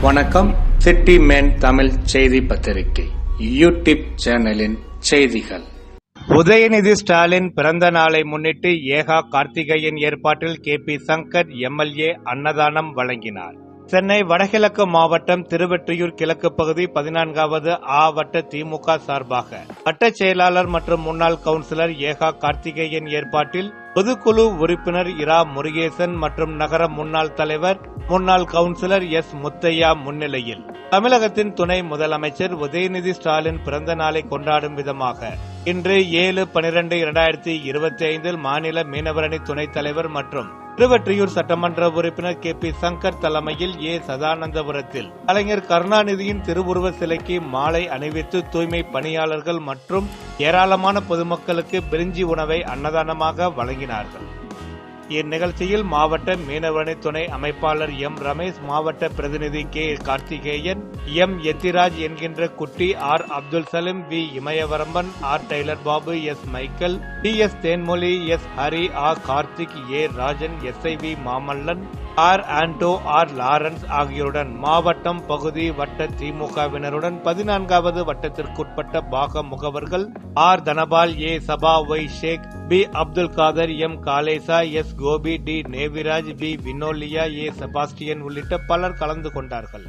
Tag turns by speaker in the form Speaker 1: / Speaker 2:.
Speaker 1: வணக்கம். City man Tamil செய்தி பத்திரிகை யூடியூப் சேனலின் செய்திகள். உதயநிதி ஸ்டாலின் பிறந்த நாளை முன்னிட்டு ஏகா கார்த்திகேயன் ஏற்பாட்டில் KP சங்கர் MLA அன்னதானம் வழங்கினார். சென்னை வடகிழக்கு மாவட்டம் திருவெற்றியூர் கிழக்கு பகுதி 14வது வட்ட திமுக சார்பாக வட்ட செயலாளர் மற்றும் முன்னாள் கவுன்சிலர் ஏகா கார்த்திகேயன் ஏற்பாட்டில் பொதுக்குழு உறுப்பினர் இரா முருகேசன் மற்றும் நகர முன்னாள் தலைவர் முன்னாள் கவுன்சிலர் S. முத்தையா முன்னிலையில் தமிழகத்தின் துணை முதலமைச்சர் உதயநிதி ஸ்டாலின் பிறந்த நாளை கொண்டாடும் விதமாக இன்று 7/12/2025 மாநில மீனவரணி துணைத் தலைவர் மற்றும் திருவெற்றியூர் சட்டமன்ற உறுப்பினர் KP சங்கர் தலைமையில் சதானந்தபுரத்தில் கலைஞர் கருணாநிதியின் திருவுருவ சிலைக்கு மாலை அணிவித்து தூய்மை பணியாளர்கள் மற்றும் ஏராளமான பொதுமக்களுக்கு பிரிஞ்சி உணவை அன்னதானமாக வழங்கினார்கள். இந்நிகழ்ச்சியில் மாவட்ட மீனவரணி துணை அமைப்பாளர் M. ரமேஷ், மாவட்ட பிரதிநிதி K. கார்த்திகேயன், M. எத்திராஜ் என்கின்ற Kutty, R. Abdul Saleem, V. Imayavaramban, R. Taylor Babu, S. Michael, T. S. Thenmozhi, S. Hari, R. Karthik, A. Rajan, SIV Mamallan, R. Anto, R. Lawrence ஆகியோருடன் மாவட்டம் பகுதி வட்ட திமுகவினருடன் 14வது வட்டத்திற்குட்பட்ட பாக முகவர்கள் R. Dhanapal, A. Sabha, Y. Shake, B. Abdul Kader, M. காலேசா, S. Gopi, D. நேவிராஜ், B. Vinolia, A. Sebastian உள்ளிட்ட பலர் கலந்து கொண்டார்கள்.